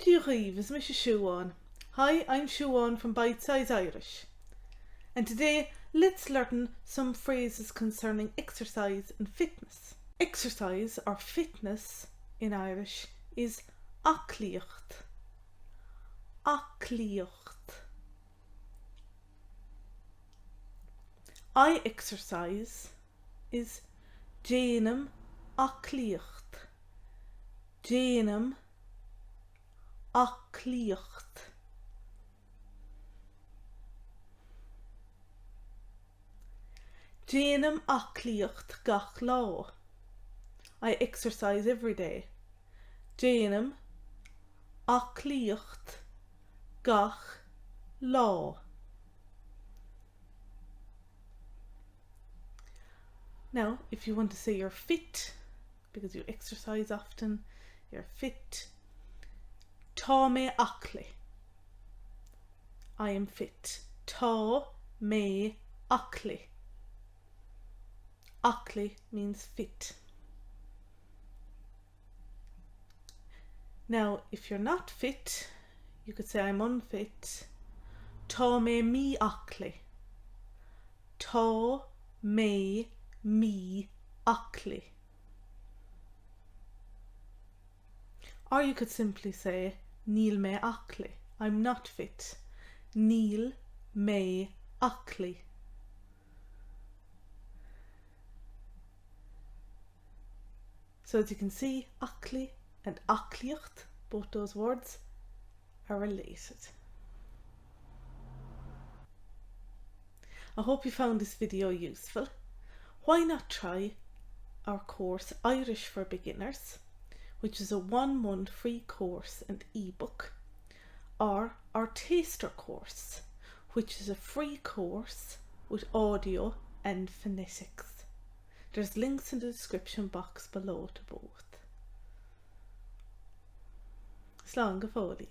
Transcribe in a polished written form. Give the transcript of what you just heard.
Díomh is Mrs. Siobhan. Hi, I'm Siobhan from Bitesize Irish. And today, let's learn some phrases concerning exercise and fitness. Exercise or fitness in Irish is aclaíocht. Aclaíocht. I exercise is Déanaim aclaíocht. Déanaim aclaíocht. Déanaim aclaíocht gach lá. I exercise every day. Déanaim aclaíocht gach lá. Now, if you want to say you're fit, because you exercise often, you're fit. Tá mí-aclaí. I am fit. Tá mí-aclaí. Aclaí means fit. Now, if you're not fit, you could say I'm unfit. Tá mí-aclaí. Tá mí-aclaí. Or you could simply say Neel mí-aclaí. I'm not fit. Neel mí-aclaí. So as you can see, aclaí and aclaíocht, both those words are related. I hope you found this video useful. Why not try our course Irish for Beginners, which is a 1-month free course and ebook, or our taster course, which is a free course with audio and phonetics. There's links in the description box below to both. Slán go fóill.